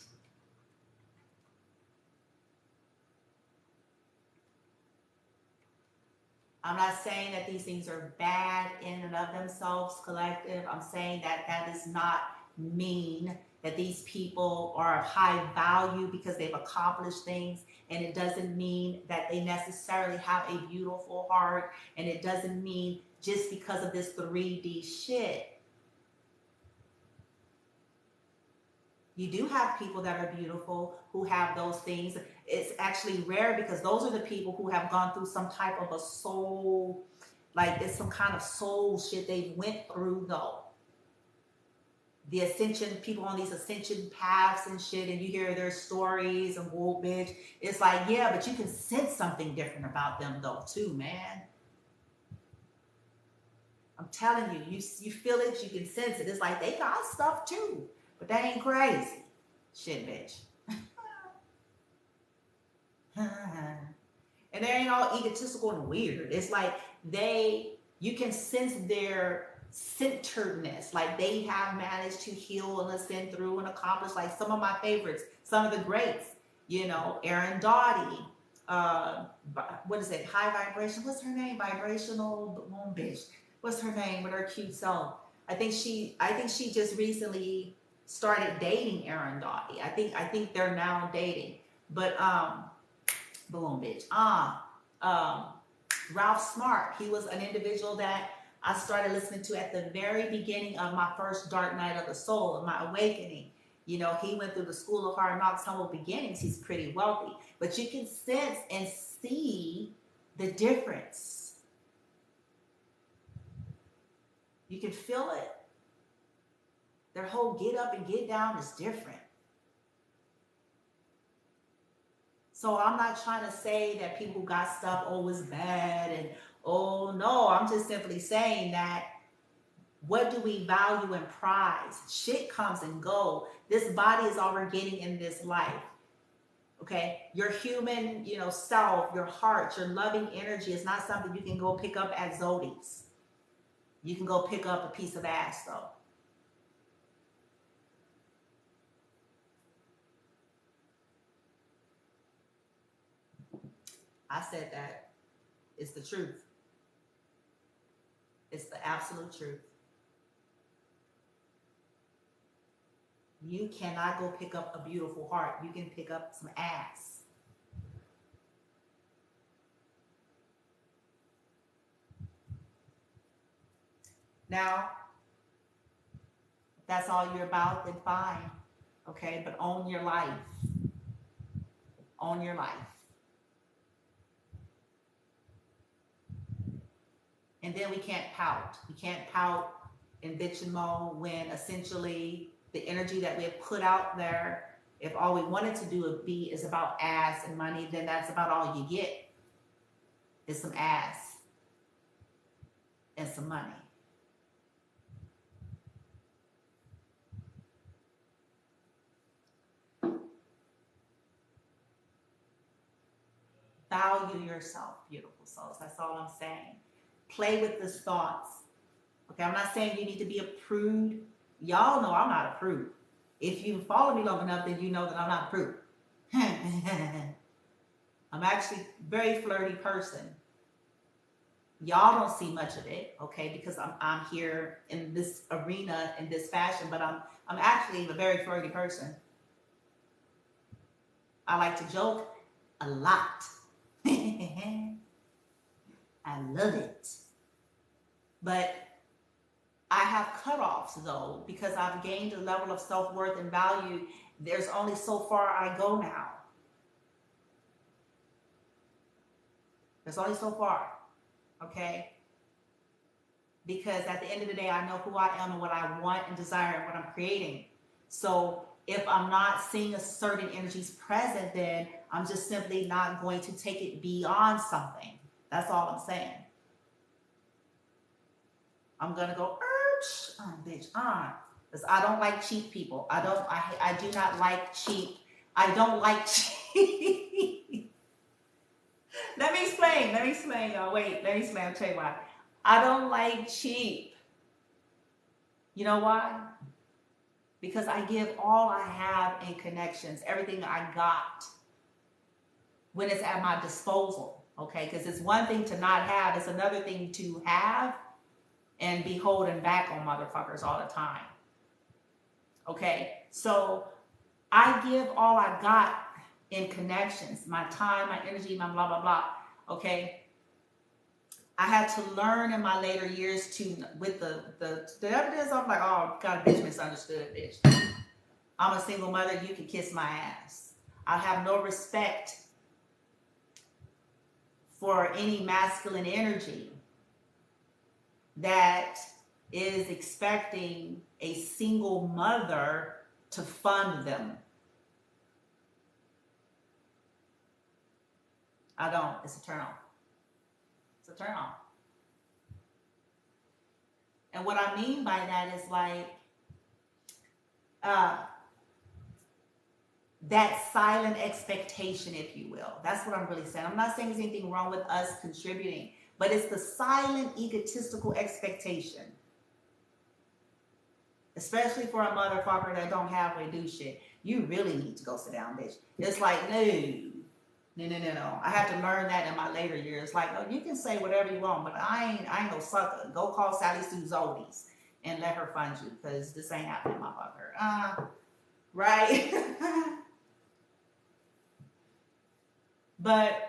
I'm not saying that these things are bad in and of themselves, collective. I'm saying that that does not mean that these people are of high value because they've accomplished things. And it doesn't mean that they necessarily have a beautiful heart. And it doesn't mean just because of this 3D shit. You do have people that are beautiful who have those things. It's actually rare because those are the people who have gone through some type of a soul, like it's some kind of soul shit they went through though. The ascension, people on these ascension paths and shit, and you hear their stories and whoa, bitch. It's like, yeah, but you can sense something different about them though too, man. I'm telling you, you feel it, you can sense it. It's like they got stuff too, but that ain't crazy. Shit, bitch. And they ain't all egotistical and weird. It's like you can sense their centeredness. Like they have managed to heal and ascend through and accomplish, like some of my favorites, some of the greats, Aaron Doughty, what is it? High vibration. What's her name? Vibrational boom bitch. What's her name with her cute self? I think she just recently started dating Aaron Doughty. I think they're now dating. But boom bitch. Ralph Smart. He was an individual that I started listening to at the very beginning of my first dark night of the soul, of my awakening. He went through the school of hard knocks, humble beginnings. He's pretty wealthy. But you can sense and see the difference. You can feel it. Their whole get up and get down is different. So I'm not trying to say that people who got stuff, is bad, and no, I'm just simply saying that what do we value and prize? Shit comes and go. This body is all we're getting in this life. Okay, your human, self, your heart, your loving energy is not something you can go pick up at Zodi's. You can go pick up a piece of ass though. I said that. It's the truth. It's the absolute truth. You cannot go pick up a beautiful heart. You can pick up some ass. Now, if that's all you're about, then fine. Okay, but own your life. Own your life. And then we can't pout. We can't pout and bitch and moan when essentially the energy that we have put out there, if all we wanted to do is about ass and money, then that's about all you get is some ass and some money. Value yourself, beautiful souls. That's all I'm saying. Play with these thoughts. Okay, I'm not saying you need to be a prude. Y'all know I'm not a prude. If you follow me long enough, then you know that I'm not a prude. I'm actually a very flirty person. Y'all don't see much of it, okay, because I'm here in this arena in this fashion, but I'm actually a very flirty person. I like to joke a lot. I love it. But I have cutoffs though, because I've gained a level of self-worth and value. There's only so far I go now. There's only so far, okay? Because at the end of the day, I know who I am and what I want and desire and what I'm creating. So if I'm not seeing a certain energies present, then I'm just simply not going to take it beyond something. That's all I'm saying. I'm gonna go, bitch, because I don't like cheap people. I do not like cheap. I don't like cheap. Let me explain, y'all. Wait, let me explain. I'll tell you why. I don't like cheap. You know why? because I give all I have in connections, everything I got, when it's at my disposal, okay? Because it's one thing to not have, it's another thing to have and be holding back on motherfuckers all the time, okay? So I give all I got in connections, my time, my energy, my blah, blah, blah, okay? I had to learn in my later years to, with the evidence, I'm like, oh, God, bitch, misunderstood, bitch. I'm a single mother, you can kiss my ass. I have no respect for any masculine energy that is expecting a single mother to fund them. I don't. It's a turn on. It's a turn on. And what I mean by that is like that silent expectation, if you will. That's what I'm really saying. I'm not saying there's anything wrong with us contributing, but it's the silent egotistical expectation. Especially for a motherfucker that don't halfway do shit. You really need to go sit down, bitch. It's like, no. I had to learn that in my later years. Like, oh, you can say whatever you want, but I ain't no sucker. Go call Sally Sue's oldies and let her fund you, because this ain't happening, motherfucker. Right? But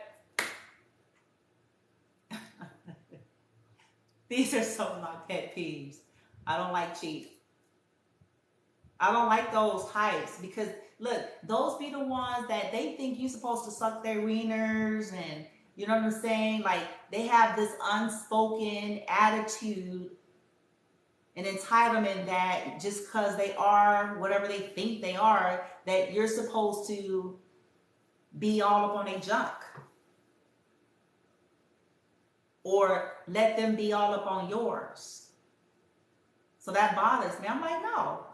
these are some of my pet peeves. I don't like cheap. I don't like those hypes, because look, those be the ones that they think you're supposed to suck their wieners, and you know what I'm saying? Like, they have this unspoken attitude and entitlement that just because they are whatever they think they are, that you're supposed to be all up on their junk. Or let them be all up on yours. So that bothers me. I'm like, no,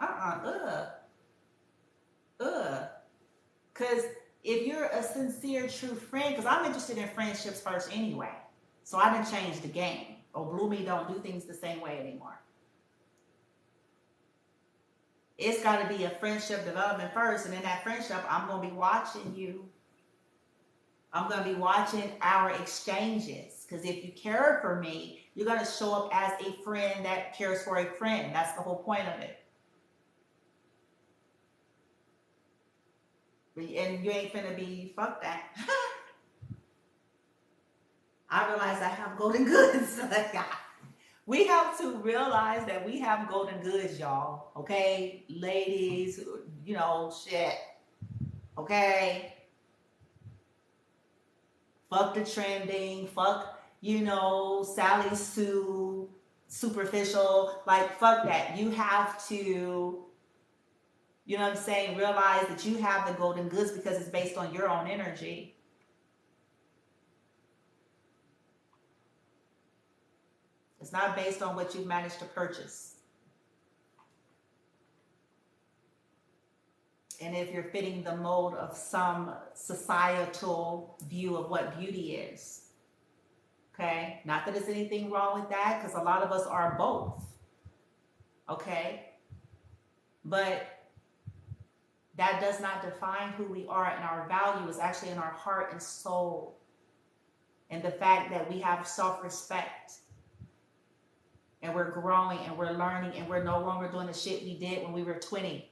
Because if you're a sincere, true friend, because I'm interested in friendships first anyway. So I didn't change the game. Oh, Blue Me don't do things the same way anymore. It's got to be a friendship development first. And in that friendship, I'm going to be watching you. I'm going to be watching our exchanges. Because if you care for me, you're going to show up as a friend that cares for a friend. That's the whole point of it. And you ain't finna be, fuck that. I realize I have golden goods. We have to realize that we have golden goods, y'all. Okay? Ladies, you know, shit. Okay? Fuck the trending. Fuck, you know, Sally Sue, superficial. Like, fuck that. You have to, you know what I'm saying, realize that you have the golden goods because it's based on your own energy. It's not based on what you've managed to purchase. And if you're fitting the mold of some societal view of what beauty is. Okay? Not that there's anything wrong with that, because a lot of us are both. Okay? But that does not define who we are, and our value is actually in our heart and soul. And the fact that we have self-respect. And we're growing and we're learning and we're no longer doing the shit we did when we were 20.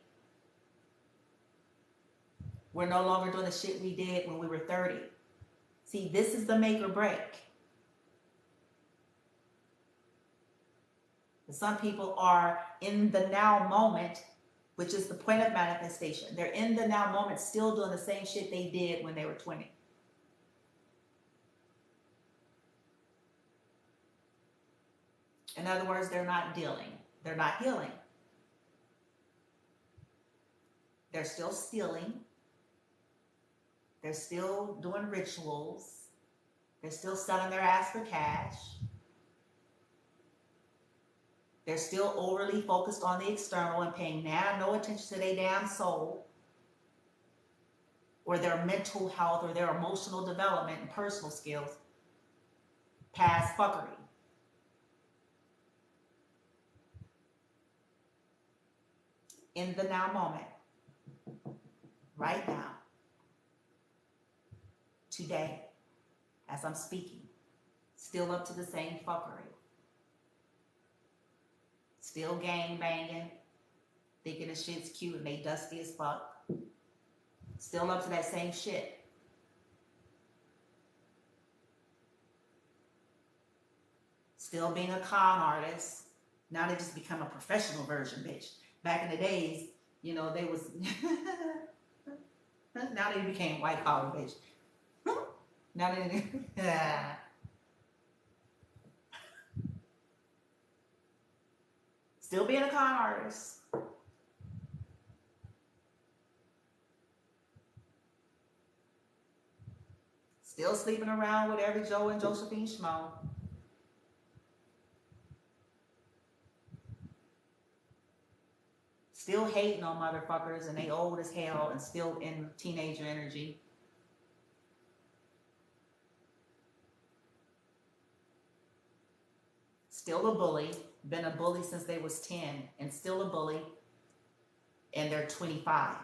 We're no longer doing the shit we did when we were 30. See, this is the make or break. Some people are in the now moment, which is the point of manifestation. They're in the now moment still doing the same shit they did when they were 20. In other words, they're not dealing. They're not healing. They're still stealing. They're still doing rituals. They're still selling their ass for cash. They're still overly focused on the external and paying no attention to their damn soul or their mental health or their emotional development and personal skills past fuckery. in the now moment, right now, today, as I'm speaking, still up to the same fuckery. Still gang banging, thinking the shit's cute and they dusty as fuck. Still up to that same shit. Still being a con artist. Now they just become a professional version, bitch. Back in the days, you know, they was now they became white collar, bitch. Now they still being a con artist. Still sleeping around with every Joe and Josephine Schmo. Still hating on motherfuckers and they old as hell and still in teenager energy. Still a bully, been a bully since they was 10 and still a bully and they're 25.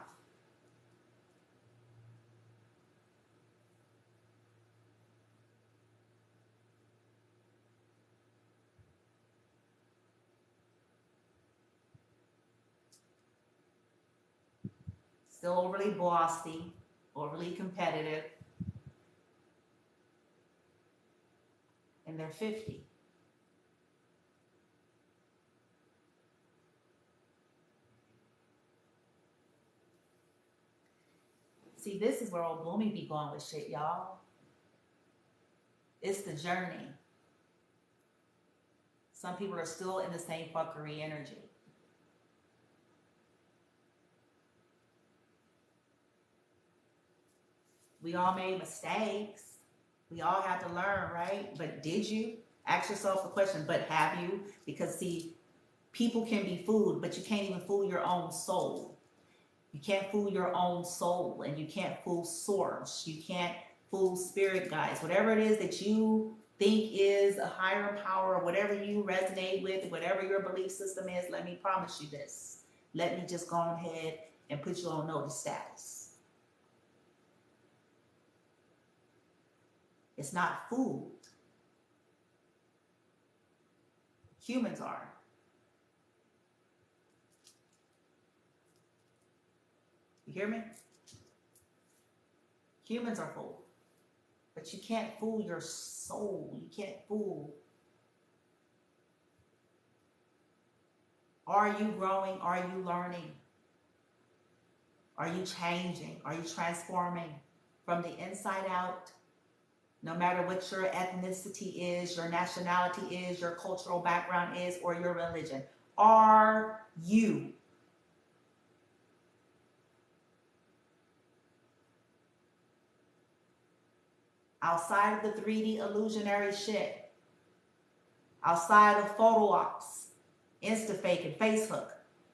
Still overly bossy, overly competitive, and they're 50. See, this is where old Bloomy be going with shit, y'all. It's the journey. Some people are still in the same fuckery energy. We all made mistakes. We all had to learn, right? But did you? Ask yourself the question, but have you? Because see, people can be fooled, but you can't even fool your own soul. You can't fool your own soul, and you can't fool source. You can't fool spirit guides. Whatever it is that you think is a higher power, or whatever you resonate with, whatever your belief system is, let me promise you this. Let me just go ahead and put you on notice status. It's not fooled. Humans are. You hear me? Humans are fooled. But you can't fool your soul. You can't fool. Are you growing? Are you learning? Are you changing? Are you transforming from the inside out? No matter what your ethnicity is, your nationality is, your cultural background is, or your religion. Are you? Outside of the 3D illusionary shit. Outside of photo ops, Instafake, and Facebook.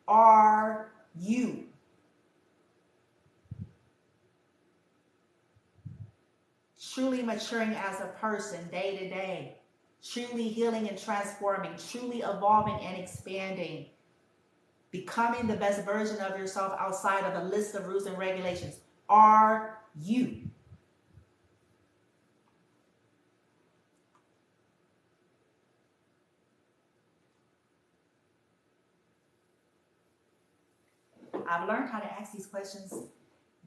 Are you? Truly maturing as a person day to day, truly healing and transforming, truly evolving and expanding, becoming the best version of yourself outside of a list of rules and regulations. Are you? I've learned how to ask these questions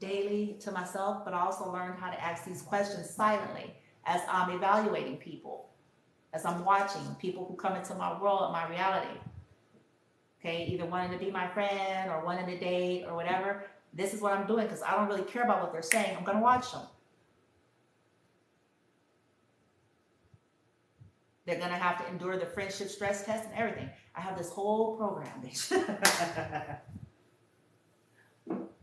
daily to myself, but I also learned how to ask these questions silently as I'm evaluating people, as I'm watching people who come into my world and my reality. Okay, either wanting to be my friend or wanting to date or whatever. This is what I'm doing because I don't really care about what they're saying. I'm going to watch them. They're going to have to endure the friendship stress test and everything. I have this whole program, bitch.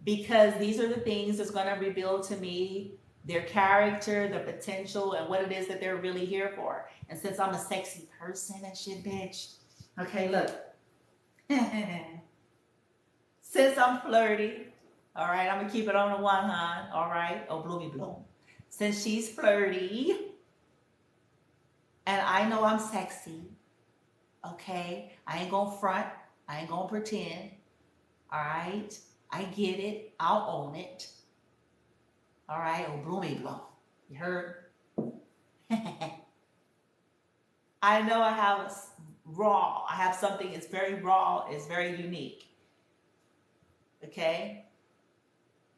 Because these are the things that's going to reveal to me their character, their potential, and what it is that they're really here for. And since I'm a sexy person and shit, bitch. Okay, look. Since I'm flirty, all right, I'm going to keep it on the one hand, all right? Oh, Bloomy Bloom. Since she's flirty, and I know I'm sexy, okay? I ain't going to front. I ain't going to pretend. All right? I get it. I'll own it. All right? Oh, bloomy bloom. You heard? I know I have raw. I have something, it's very raw, it's very unique. Okay?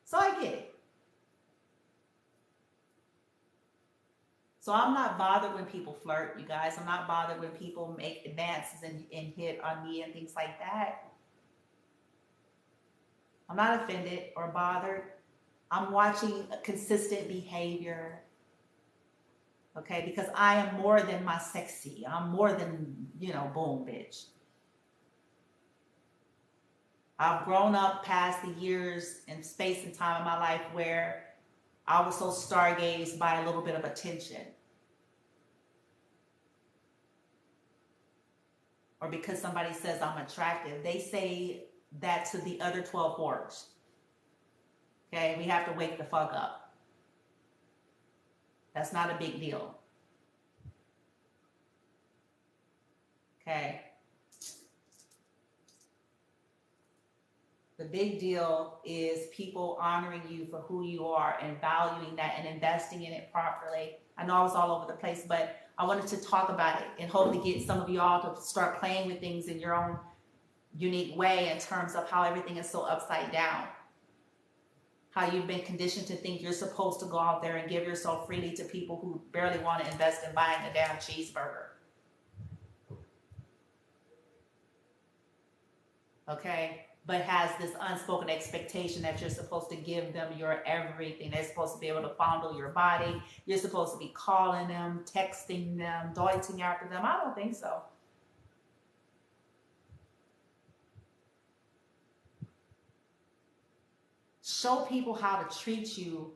So I get it. So I'm not bothered when people flirt, you guys. I'm not bothered when people make advances and hit on me and things like that. I'm not offended or bothered. I'm watching a consistent behavior. Okay, because I am more than my sexy. I'm more than, boom, bitch. I've grown up past the years and space and time in my life where I was so stargazed by a little bit of attention. Or because somebody says I'm attractive. They say that to the other 12 whores. Okay, we have to wake the fuck up. That's not a big deal. Okay. The big deal is people honoring you for who you are and valuing that and investing in it properly. I know I was all over the place, but I wanted to talk about it and hopefully get some of y'all to start playing with things in your own unique way in terms of how everything is so upside down. How you've been conditioned to think you're supposed to go out there and give yourself freely to people who barely want to invest in buying a damn cheeseburger. Okay? But has this unspoken expectation that you're supposed to give them your everything. They're supposed to be able to fondle your body. You're supposed to be calling them, texting them, doiting after them. I don't think so. Show people how to treat you.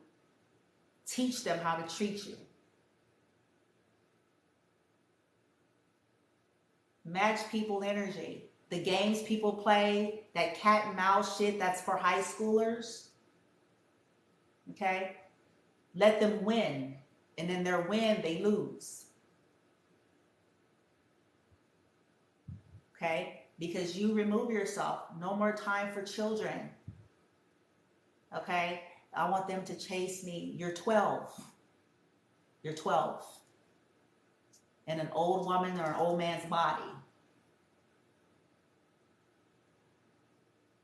Teach them how to treat you. Match people energy. The games people play, that cat and mouse shit, that's for high schoolers. Okay? Let them win. And in their win, they lose. Okay? Because you remove yourself. No more time for children. Okay? I want them to chase me. You're 12. You're 12. In an old woman or an old man's body.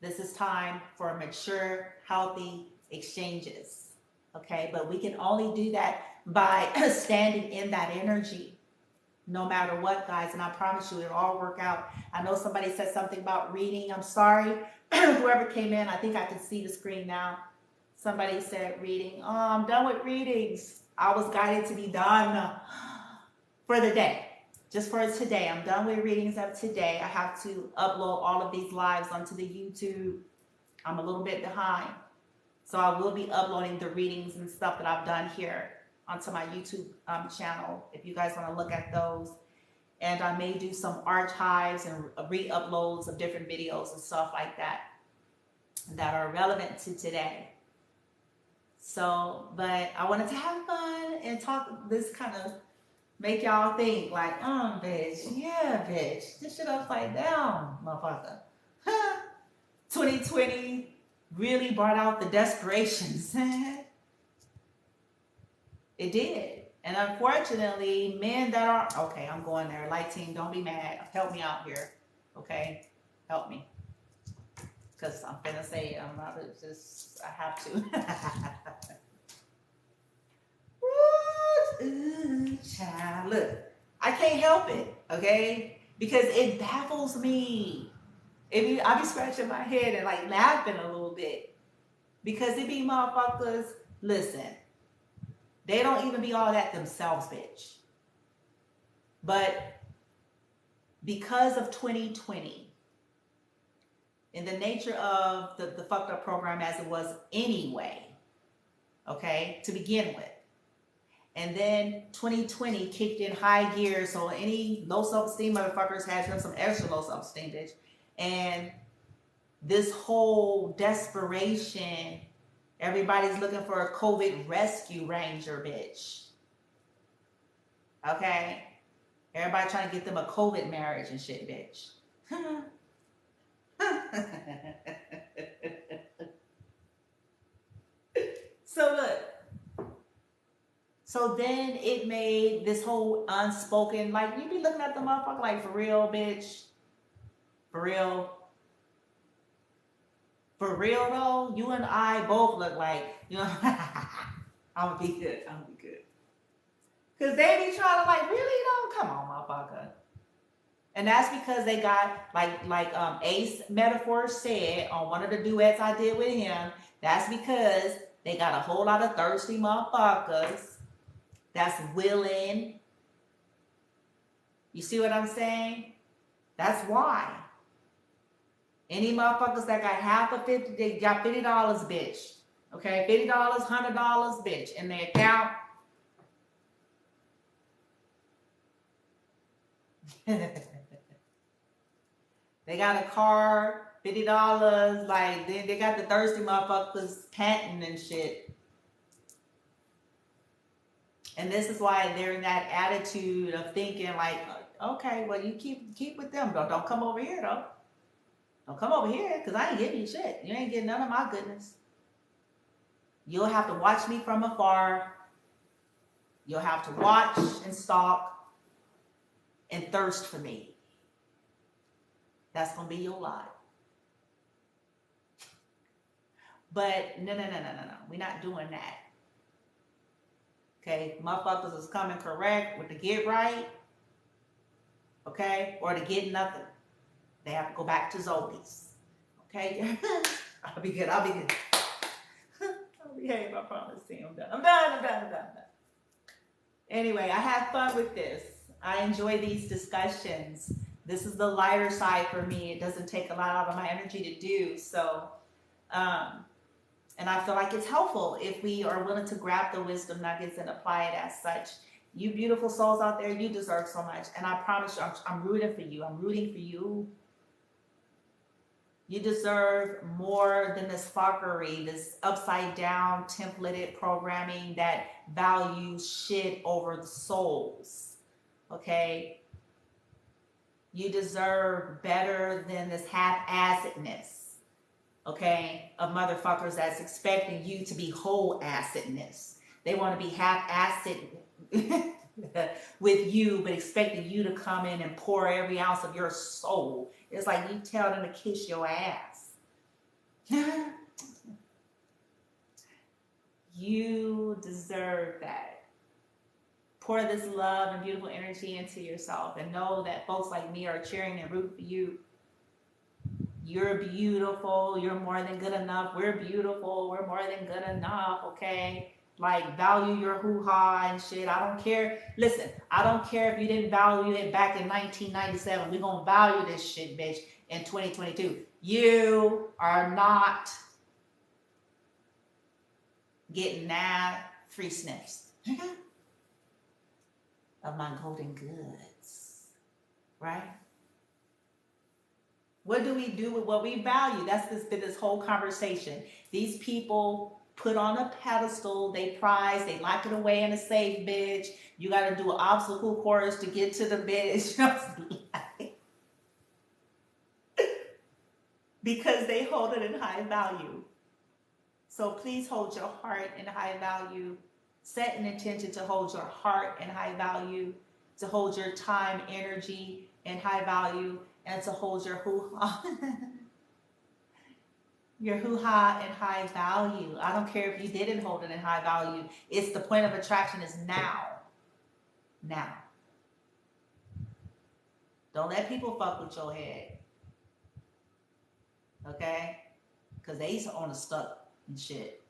This is time for mature, healthy exchanges, okay? But we can only do that by standing in that energy, no matter what, guys. And I promise you, it'll all work out. I know somebody said something about reading. I'm sorry, whoever came in, I think I can see the screen now. Somebody said reading. Oh, I'm done with readings. I was guided to be done for the day. Just for today, I'm done with readings of today. I have to upload all of these lives onto the YouTube. I'm a little bit behind. So I will be uploading the readings and stuff that I've done here onto my YouTube channel, if you guys want to look at those. And I may do some archives and re-uploads of different videos and stuff like that that are relevant to today. So, but I wanted to have fun and talk this kind of make y'all think like, bitch, yeah, bitch, this shit upside down, motherfucker. 2020 really brought out the desperations. It did. And unfortunately, men that are, okay, I'm going there. Light team, don't be mad. Help me out here, okay? Help me. Because I'm gonna say, I'm not just, I have to. Ooh, child, look, I can't help it, okay? Because it baffles me. I be scratching my head and like laughing a little bit. Because it be motherfuckers, listen, they don't even be all that themselves, bitch. But because of 2020, in the nature of the fucked up program as it was anyway, okay, to begin with, and then 2020 kicked in high gear, so any low self-esteem motherfuckers had some extra low self-esteem, bitch. And this whole desperation, everybody's looking for a COVID rescue ranger, bitch. Okay? Everybody trying to get them a COVID marriage and shit, bitch. So look. So then it made this whole unspoken, like, you be looking at the motherfucker like, for real, bitch? For real? For real though, you and I both look like, you know, I'm gonna be good. I'm gonna be good. Cause they be trying to like, really though? Come on, motherfucker. And that's because they got like Ace Metaphor said on one of the duets I did with him. That's because they got a whole lot of thirsty motherfuckers that's willing. You see what I'm saying? That's why. Any motherfuckers that got half of 50, they got $50, bitch. Okay, $50, $100, bitch, in their account. They got a car, $50. Like, they got the thirsty motherfuckers panting and shit. And this is why they're in that attitude of thinking like, okay, well, you keep with them. Don't come over here though. Don't come over here, because I ain't giving you shit. You ain't getting none of my goodness. You'll have to watch me from afar. You'll have to watch and stalk and thirst for me. That's going to be your lot. But no. We're not doing that. Okay? Motherfuckers is coming correct with the get right. Okay? Or to get nothing. They have to go back to zombies. Okay? I'll be good. I'll behave, I promise. See, I'm done. Anyway, I had fun with this. I enjoy these discussions. This is the lighter side for me. It doesn't take a lot out of my energy to do. So, and I feel like it's helpful if we are willing to grab the wisdom nuggets and apply it as such. You beautiful souls out there, you deserve so much. And I promise you, I'm rooting for you. I'm rooting for you. You deserve more than this fuckery, this upside down templated programming that values shit over the souls. Okay? You deserve better than this half-assedness, okay, of motherfuckers that's expecting you to be whole-assedness. They want to be half-assed with you, but expecting you to come in and pour every ounce of your soul. It's like you tell them to kiss your ass. You deserve that. Pour this love and beautiful energy into yourself and know that folks like me are cheering and rooting for you. You're beautiful. You're more than good enough. We're beautiful. We're more than good enough, okay? Like, value your hoo-ha and shit. I don't care. Listen, I don't care if you didn't value it back in 1997. We're going to value this shit, bitch, in 2022. You are not getting that free sniffs of my golden goods, right? What do we do with what we value? That's been this whole conversation. These people put on a pedestal, they prize, they lock it away in a safe, bitch. You got to do an obstacle course to get to the bitch. Because they hold it in high value. So please hold your heart in high value. Set an intention to hold your heart in high value, to hold your time, energy in high value, and to hold your hoo-ha. Your hoo-ha in high value. I don't care if you didn't hold it in high value. It's the point of attraction is now. Now. Don't let people fuck with your head. Okay? Because they on the stuck and shit.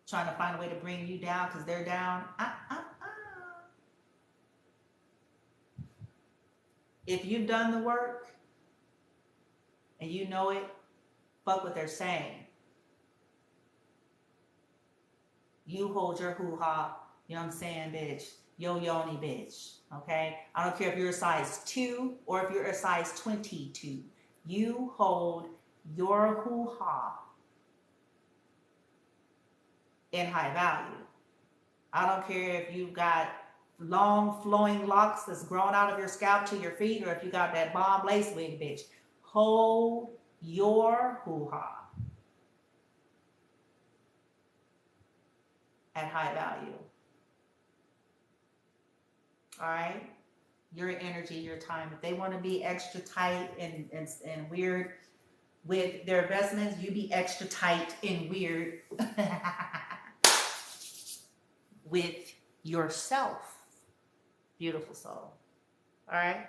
Trying to find a way to bring you down because they're down. If you've done the work and you know it, fuck what they're saying. You hold your hoo-ha, you know what I'm saying, bitch. Yo yoni, bitch. Okay? I don't care if you're a size 2 or if you're a size 22. You hold your hoo-ha in high value. I don't care if you've got long flowing locks that's grown out of your scalp to your feet or if you got that bomb lace wig, bitch. Hold your hoo-ha. at high value. All right? Your energy, your time. If they want to be extra tight and weird with their investments, you be extra tight and weird with yourself. Beautiful soul. All right?